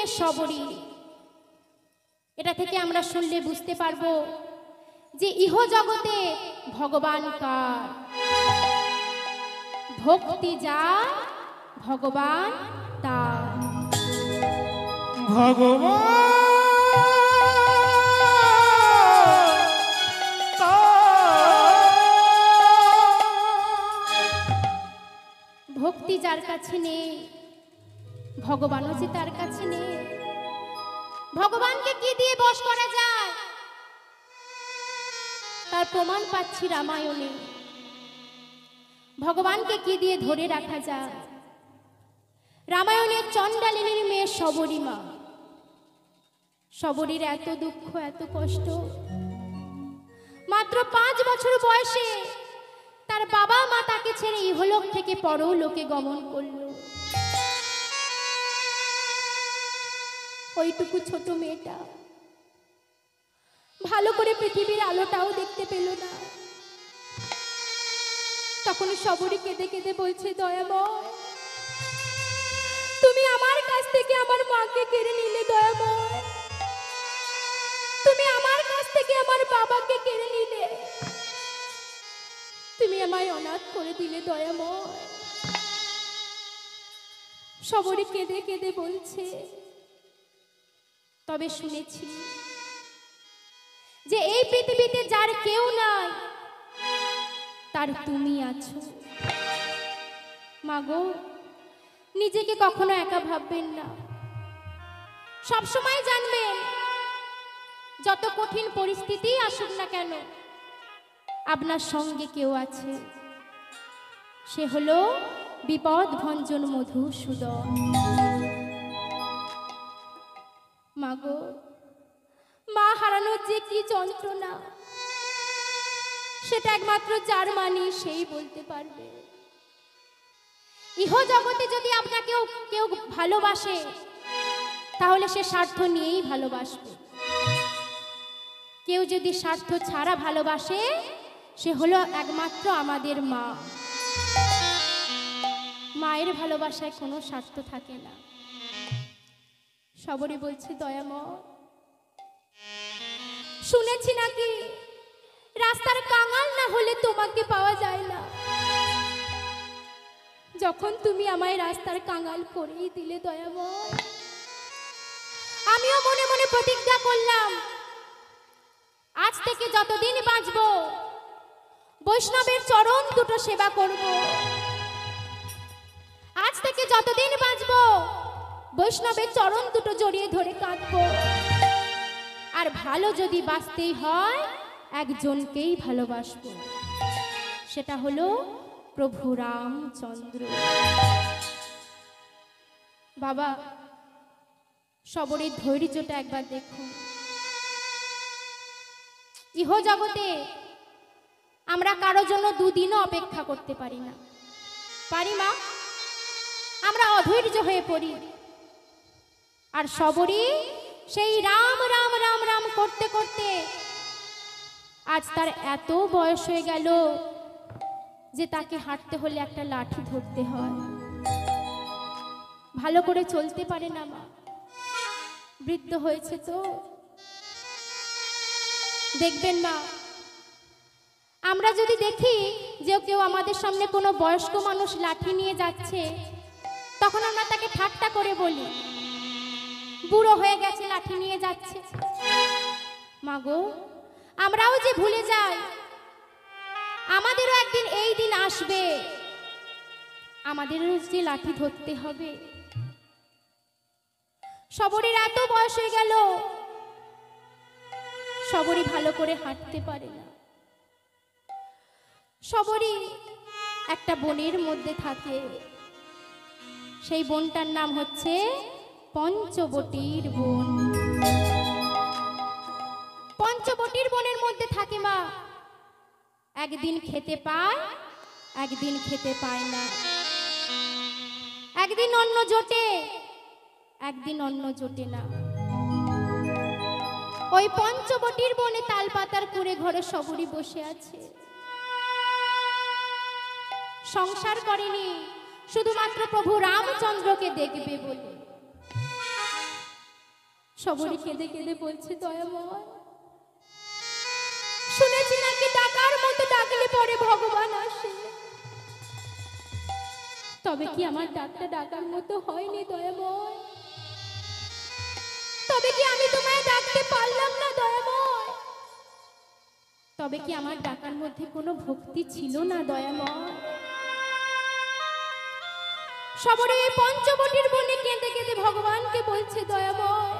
মেয়ে শবরী। এটা থেকে আমরা শুনলে বুঝতে পারবো যে ইহ জগতে ভগবান কার, ভক্তি যা ভগবান তার। ভগবান ভক্তি যার কাছে নেই, ভগবানও যে তার কাছে নেই। ভগবানকে কি দিয়ে বশ করা যায় তার প্রমাণ পাচ্ছি রামায়ণে। ভগবানকে কি দিয়ে ধরে রাখা যায়? রামায়ণের চণ্ডালিনীর মেয়ে শবরী মা। শবরীর এত দুঃখ, এত কষ্ট। মাত্র 5 বছর বয়সে তার বাবা মা তাকে ছেড়ে ইহলোক থেকে পরলোকে গমন করল। ওইটুকু ছোট মেয়েটা ভালো করে পৃথিবীর আলোটাও দেখতে পেল না। তখন শবরী কেঁদে কেঁদে বলছে, দয়াময়, তুমি আমার কাছ থেকে আমার মাকে কেড়ে নিলে। দয়াময়, তুমি আমার কাছ থেকে আমার বাবাকে কেড়ে নিলে। তুমি আমায় অনাথ করে দিলে। দয়াময়। শবরী কেঁদে কেঁদে বলছে, তবে শুনেছি যে এই পৃথিবীতে যার কেউ নাই তার তুমি আছো। মাগো, নিজেকে কখনো একা ভাববেন না। সবসময় জানবেন যত কঠিন পরিস্থিতি আসুক না কেন আপনার সঙ্গে কেউ আছে। সে হলো বিপদ ভঞ্জন মধুসূদন। মাগো, মা হারানোর যে কি যন্ত্রণা সেটা একমাত্র যার মানি সেই বলতে পারবে। ইহ জগতে যদি আপনাকে কেউ ভালোবাসে তাহলে সে স্বার্থ নিয়েই ভালোবাসবে। কেউ যদি স্বার্থ ছাড়া ভালোবাসে সে হলো একমাত্র আমাদের মা। মায়ের ভালোবাসায় কোনো স্বার্থ থাকে না। শবরী বলছে, দয়াময়, শুনেছি নাকি রাস্তার কাঙাল না হলে তোমাকে পাওয়া যায় না। যখন তুমি আমায় রাস্তার কাঙাল করেই দিলে দয়াময়, আমিও মনে মনে প্রতিজ্ঞা করলাম আজ থেকে যতদিন বাঁচব বৈষ্ণবের চরণ দুটো সেবা করব। আজ থেকে যতদিন বাঁচব বৈষ্ণবের চরণ দুটো জড়িয়ে ধরে কাঁদব। আর ভালো যদি বাঁচতেই হয় একজনকেই ভালোবাসব, সেটা হলো প্রভু রামচন্দ্র। বাবা, শবরীর ধৈর্যটা একবার দেখুন। ইহ জগতে আমরা কারো জন্য দুদিনও অপেক্ষা করতে পারি না। পারি মা? আমরা অধৈর্য হয়ে পড়ি। আর শবরী সেই রাম রাম রাম রাম করতে করতে আজ তার এত বয়স হয়ে গেল যে তাকে হাঁটতে হলে একটা লাঠি ধরতে হয়। ভালো করে চলতে পারে না মা, বৃদ্ধ হয়েছে তো। দেখবেন না, আমরা যদি দেখি যে কেউ আমাদের সামনে কোনো বয়স্ক মানুষ লাঠি নিয়ে যাচ্ছে, তখন আমরা তাকে ঠাট্টা করে বলি, বুড়ো হয়ে গেছে লাঠি নিয়ে যাচ্ছে। মাগো, আমরাও যে ভুলে যাই আমাদেরও একদিন এই দিন আসবে, আমাদেরও যে লাঠি ধরতে হবে। শবরীর এত বয়স হয়ে গেল, শবরী ভালো করে হাঁটতে পারে না। শবরী একটা বনের মধ্যে থাকে, সেই বনটার নাম হচ্ছে পঞ্চবটির বন। পঞ্চবটির বনের মধ্যে থাকে মা। একদিন খেতে পায়, একদিন খেতে পায় না। একদিন অন্ন জোটে, একদিন অন্ন জোটে না। ওই পঞ্চবটির বনে তালপাতার কুড়ে ঘরে শবরী বসে আছে। সংসার করেনি শুধুমাত্র প্রভু রামচন্দ্রকে দেখবে বলে। সবরে কেঁদে কেঁদে বলছে, দয়াময়, শুনেছি নাকি ডাকার মতো ডাকলে পরে ভগবান আসে। তবে কি আমার ডাকটা ডাকার মতো হয়নি দয়াময়? তবে কি আমি তোমায় ডাকতে পারলাম না দয়াময়? তবে কি আমার ডাকার মধ্যে কোনো ভক্তি ছিল না দয়াময়? সবরে পঞ্চবটির বনে কেঁদে কেঁদে ভগবানকে বলছে, দয়াময়,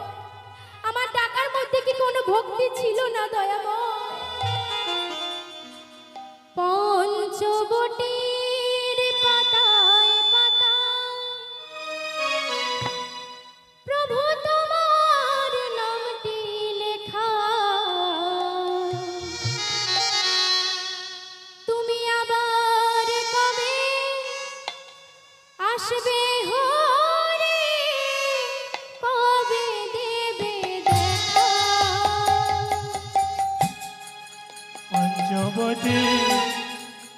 আমার ডাকার মধ্যে কি কোনো ভক্তি ছিল না দয়াময়? পঞ্চবটির পাতায় পাতায় প্রভু তোমার নামটি লেখা, তুমি আবার কবে আসবে হরে, কবে দেবে দেখা? পঞ্চবটী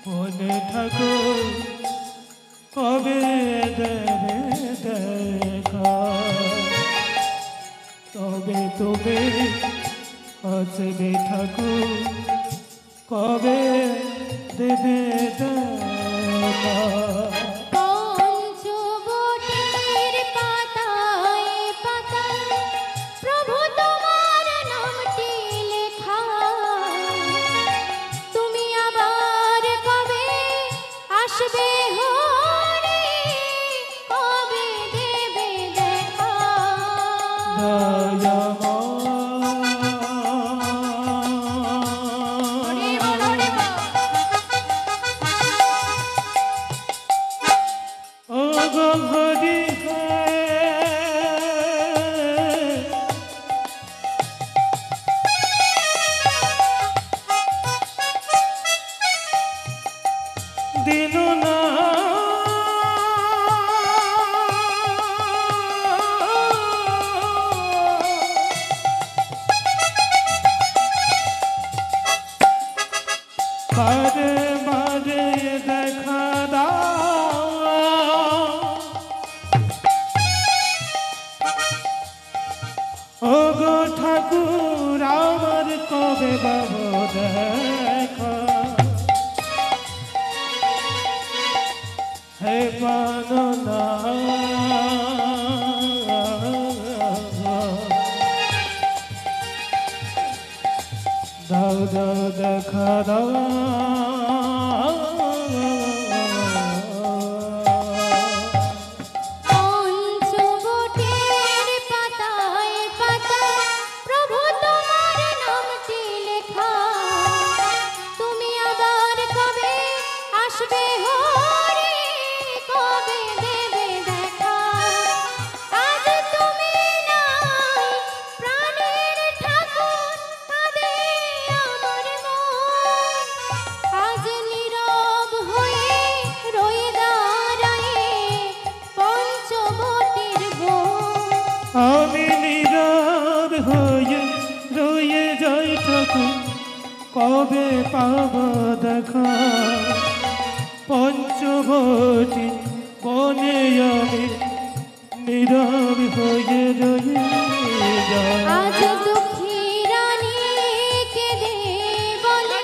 বনে ঠাকুর কবে দেবে দেখা, তবে তুমি আসবে ঠাকুর কবে দেবে দেখা। পঞ্চবটির পাতায় পাতায় প্রভু তোমার নামটি লেখা, তুমি আবার কবে আসবে হরে, কবে দেবে দেখা? বারে বারে দেখা দাও, ও গো ঠাকুর আমার কবে বাবু দেখা, হে পাননা দাও দাও দেখা দাও। পঞ্চবটির পাতায় পাতায় প্রভু তোমার নামটি লেখা, তুমি আবার কবে আসবে হরে, কবে দেবে দেখা? আজ তুমি নাই প্রাণের ঠাকুর, কাঁদে আমার মন, আজ নীরব হয়ে রয়ে দাঁড়ায়ে পঞ্চবটির বন। আমি নীরব হয়ে রয়ে যাই ঠাকুর কবে পাব দেখা, পঞ্চবটী বনে আমি নীরব হয়ে রয়ে যাই। আজ দুঃখী রানী কেঁদে বলে,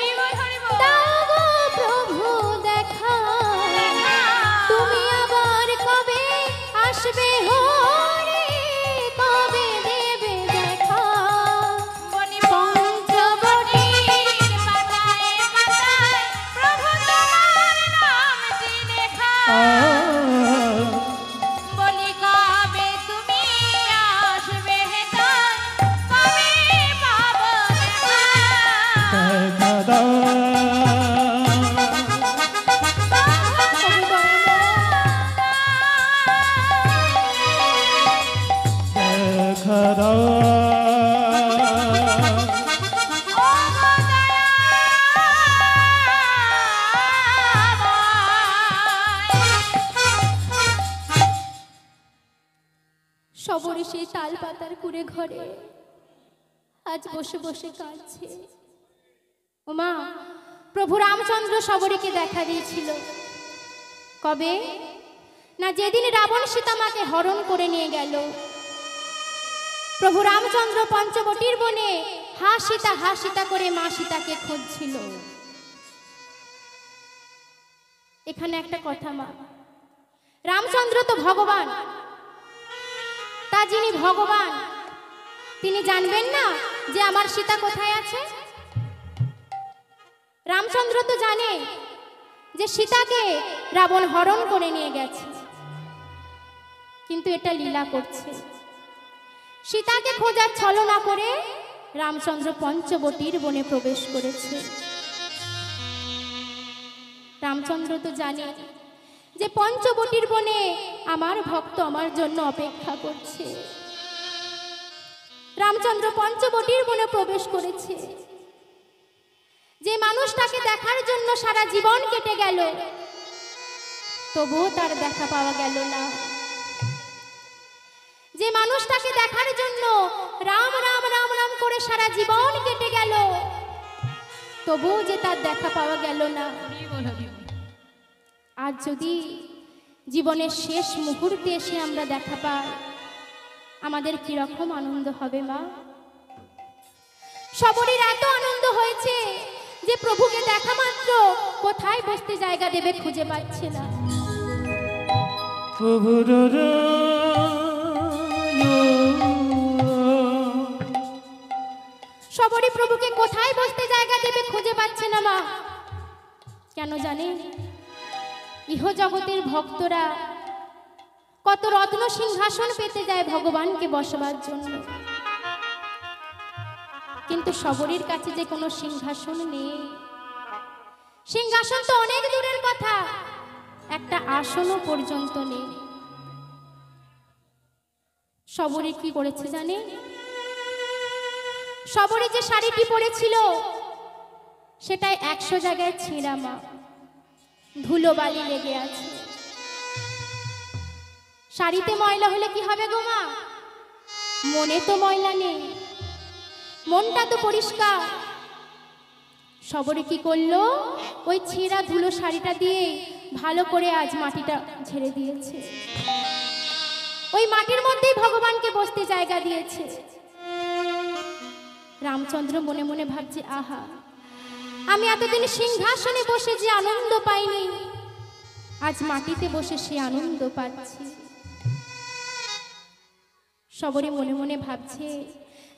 দাও গো প্রভু দেখা, তুমি আবার কবে আসবে হরে, কবে দেবে দেখা? পঞ্চবটির পাতায় পাতায় প্রভু তোমার নামটি লেখা, বলি কবে তুমি আসবে হেতায়, কবে পাবো দেখা? দেখা দাও, দেখা দাও। সবরে সেই তাল পাতার কুড়ে ঘরে আজ বসে বসে কাঁদছে। ওমা, প্রভু রামচন্দ্র সবরীকে দেখা দিয়েছিল কবে না, যেদিন রাবণ সীতামাকে হরণ করে নিয়ে গেল। প্রভু রামচন্দ্র পঞ্চবটির বনে হা সীতা করে মা সীতাকে খুঁজছিল। এখানে একটা কথা মা, রামচন্দ্র তো ভগবান, তা যিনি ভগবান তিনি জানবেন না যে আমার সীতা কোথায় আছে? রামচন্দ্র তো জানে যে সীতাকে রাবণ হরণ করে নিয়ে গেছে, কিন্তু এটা লীলা করছে। সীতাকে খোঁজার ছলনা করে রামচন্দ্র পঞ্চবটির বনে প্রবেশ করেছে। রামচন্দ্র তো জানে যে পঞ্চবটির বনে আমার ভক্ত আমার জন্য অপেক্ষা করছে। রামচন্দ্র পঞ্চবটির বনে প্রবেশ করেছে। যে মানুষটাকে দেখার জন্য সারা জীবন কেটে গেল, তবুও তার দেখা পাওয়া গেল না। যে মানুষটাকে দেখার জন্য রাম রাম রাম রাম করে সারা জীবন কেটে গেল, তবুও যে তার দেখা পাওয়া গেল না। আজ যদি জীবনের শেষ মুহূর্তে এসে আমরা দেখা পাই, আমাদের কিরকম আনন্দ হবে মা? সবরই এত আনন্দ হয়েছে যে প্রভুকে দেখা মাত্র কোথায় বসতে জায়গা দেবে খুঁজে পাচ্ছে না। প্রভুর সবরই প্রভুকে কোথায় বসতে জায়গা দেবে খুঁজে পাচ্ছে না মা। কেন জানে? ইহ জগতের ভক্তরা কত রত্ন সিংহাসন পেতে যায় ভগবানকে বসবার জন্য, কিন্তু সবরীর কাছে যে কোনো সিংহাসন নেই। সিংহাসন তো অনেক দূরের কথা, একটা আসনও পর্যন্ত নেই। সবরী কি করেছে জানে? সবরী যে শাড়িটি পরেছিল সেটাই 100 জায়গায় ছেঁড়া মা, ধুলো বালি লেগে আছে। শাড়িতে ময়লা হলে কি হবে গো মা? মনে তো ময়লা নেই, মনটা তো পরিষ্কার। সবরী কি করলো? ওই ছেঁড়া ধুলো শাড়িটা দিয়ে ভালো করে আজ মাটিটা ঝেড়ে দিয়েছে। ওই মাটির মধ্যেই ভগবানকে বসতে জায়গা দিয়েছে। রামচন্দ্র মনে মনে ভাবছে, আহা, আমি এতদিন সিংহাসনে বসে যে আনন্দ পাইনি, আজ মাটিতে বসে সে আনন্দ পাচ্ছি। সবরই মনে মনে ভাবছে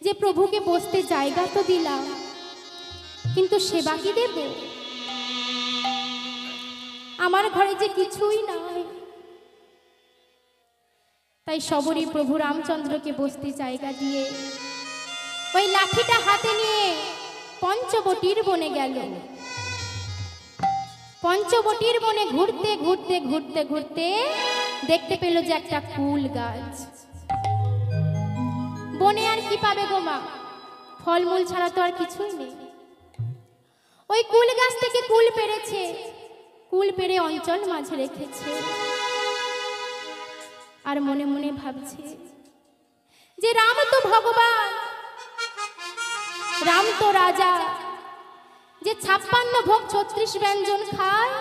যে প্রভুকে বসতে জায়গা তো দিলাম, কিন্তু সেবা কি দেব? আমার ঘরে যে কিছুই নাই। তাই সবরই প্রভু রামচন্দ্রকে বসতে জায়গা দিয়ে ওই লাঠিটা হাতে নিয়ে পঞ্চবটির বনে গেল। পঞ্চবটির বনে ঘুরতে ঘুরতে ঘুরতে ঘুরতে দেখতে পেল যে একটা কুল গাছ। বনে আর কি পাবে গো মা? ফলমূল ছাড়া তো আর কিছুই নেই। ওই কুল গাছ থেকে কুল পেড়েছে, কুল পেড়ে অঞ্চল মাঝে রেখেছে, আর মনে মনে ভাবছে যে রাম তো ভগবান, রাম তো রাজা, যে 56 ভোগ 36 ব্যঞ্জন খায়,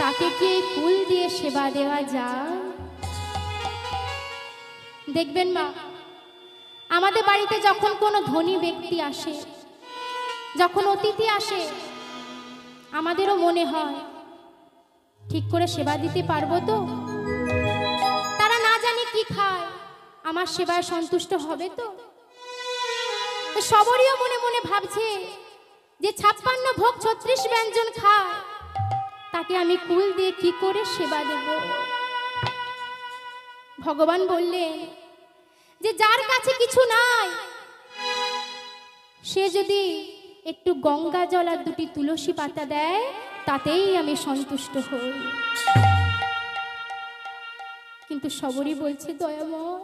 তাকে কি কুল দিয়ে সেবা দেওয়া যায়? দেখবেন মা, আমাদের বাড়িতে যখন কোনো ধনী ব্যক্তি আসে, যখন অতিথি আসে, আমাদেরও মনে হয় ঠিক করে সেবা দিতে পারবো তো? তারা না জানি কি খায়, আমার সেবায় সন্তুষ্ট হবে তো? সবরীও মনে মনে ভাবছে যে 56 ভোগ 36 ব্যঞ্জন খায়, তাকে আমি কুল দিয়ে কি করে সেবা দেব? ভগবান বললেন যে যার কাছে কিছু নাই, সে যদি একটু গঙ্গা জল আর 2টি তুলসী পাতা দেয়, তাতেই আমি সন্তুষ্ট হই। কিন্তু সবরী বলছে, দয়াময়,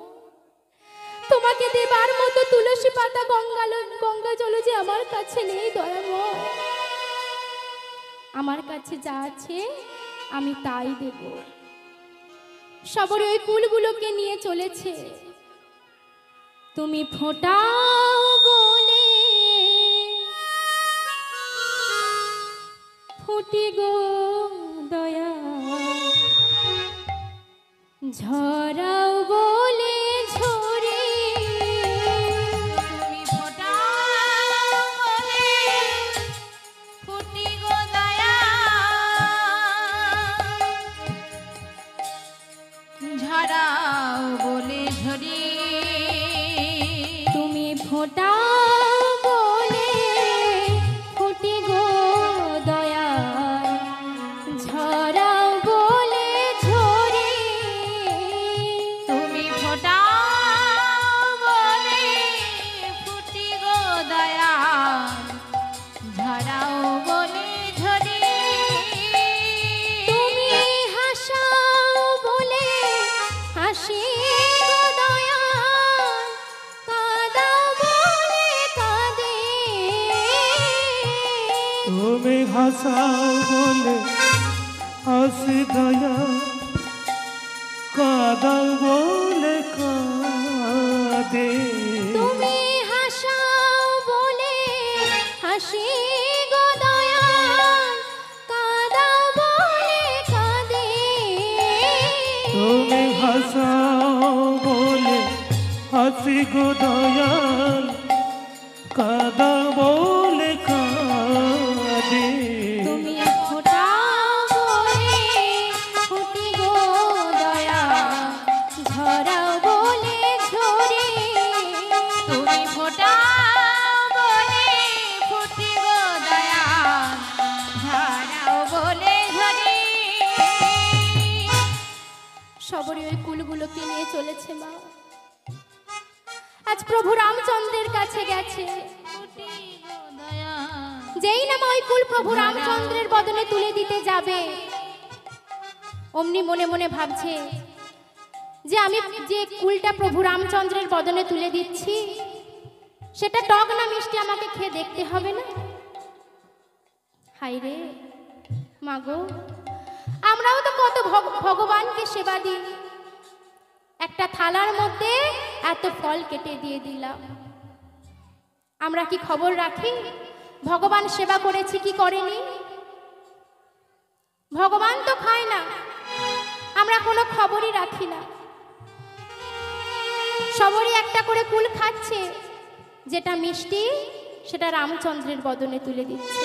তোমাকে দেবার মতো তুলসী পাতা গঙ্গা জল যে আমার কাছে নেই দয়াময়। আমার কাছে যা আছে আমি তাই দেব। সবরী ওই কুলগুলোকে নিয়ে চলেছে। তুমি ফোঁটাও বলে ফুটি গো দয়া, ঝরাও বলে ঝরে হাসাও বলে হাসি দয়া, কাঁদাও বলে কাঁদে। তুমি হাসাও বলে হাসি গো দয়াল, কাঁদাও বলে কাঁদে। তুমি হাসাও বলে হাসি গো দয়াল, কাঁদাও বলে কাঁদে। তুমি ফোটাও বলে ফুটি গো দয়াল, ঝরাও বলে ঝরে। তুমি ফোটাও বলে ফুটি গো দয়াল, ঝরাও বলে ঝরে। সবরই ওই কুলগুলোকে নিয়ে চলেছে মা। আজ প্রভু রামচন্দ্রের কাছে গেছে, যেই না ওই কুল প্রভু রামচন্দ্রের বদনে তুলে দিতে যাবে, অমনি মনে মনে ভাবছে যে আমি যে কুলটা প্রভু রামচন্দ্রের বদনে তুলে দিচ্ছি সেটা টক না মিষ্টি আমাকে খেয়ে দেখতে হবে না। হায় রে মাগো, আমরাও তো কত ভগবানকে সেবা দিই, একটা থালার মধ্যে এত ফল কেটে দিয়ে দিলাম। আমরা কি খবর রাখি ভগবান সেবা করেছি কি করেনি? ভগবান তো খায় না, আমরা কোনো খবরই রাখি না। সবরই একটা করে কুল খাচ্ছে, যেটা মিষ্টি সেটা রামচন্দ্রের বদনে তুলে দিচ্ছে।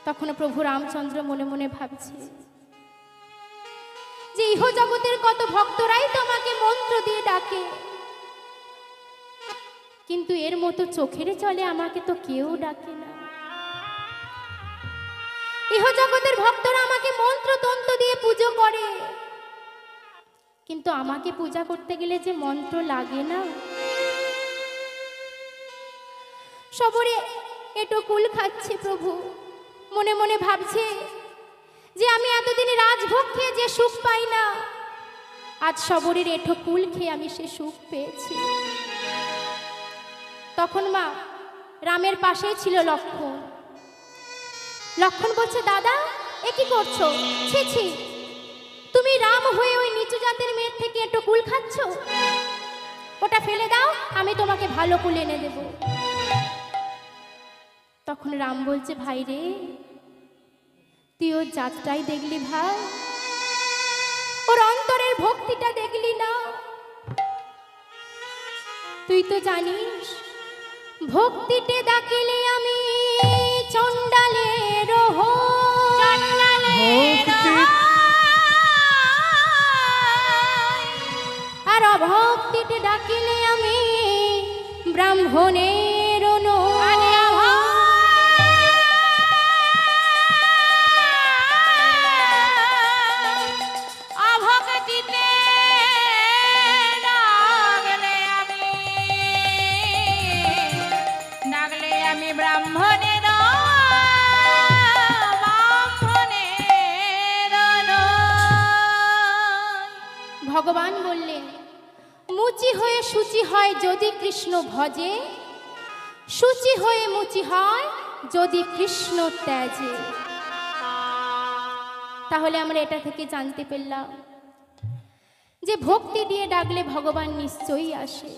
তখন প্রভু রামচন্দ্র মনে মনে ভাবছে যে ইহ জগতের কত ভক্তরাই তোমাকে মন্ত্র দিয়ে ডাকে, কিন্তু এর মতো চোখের চলে আমাকে তো কেউ ডাকে না। ইহ জগতের ভক্তরা আমাকে মন্ত্র তন্ত্র দিয়ে পুজো করে, কিন্তু আমাকে পূজা করতে গেলে যে মন্ত্র লাগে না। সবরে এটো কুল খাচ্ছে প্রভু, মনে মনে ভাবছে যে আমি এতদিন রাজভোগ খেয়ে যে সুখ পাই না, আজ সবরের এঠো কুল খেয়ে আমি সে সুখ পেয়েছি। তখন মা রামের পাশেই ছিল লক্ষ্মণ। লক্ষ্মণ বলছে, দাদা এ কি করছো? ছি ছি, তুমি রাম হয়ে ওই নিচু জাতের মেয়ের থেকে একটু কুল খাচ্ছ, ওটা ফেলে দাও, আমি তোমাকে ভালো কুল এনে দেব। তখন রাম বলছে, ভাই রে, তুই ওর জাতটাই দেখলি ভাই, ওর অন্তরের ভক্তিটা দেখলি না? তুই তো জানিস ভক্তিতে ডাকিলে আমি চণ্ডালের আর অভক্তিতে ডাকিলে আমি ব্রাহ্মণের ভগবান বললেন, মুচি হয়ে সূচি হয় যদি কৃষ্ণ ভজে, সূচি হয়ে মুচি হয় যদি কৃষ্ণ ত্যাজে। তাহলে আমরা এটা থেকে জানতে পারলাম যে ভক্তি দিয়ে ডাকলে ভগবান নিশ্চয়ই আসে।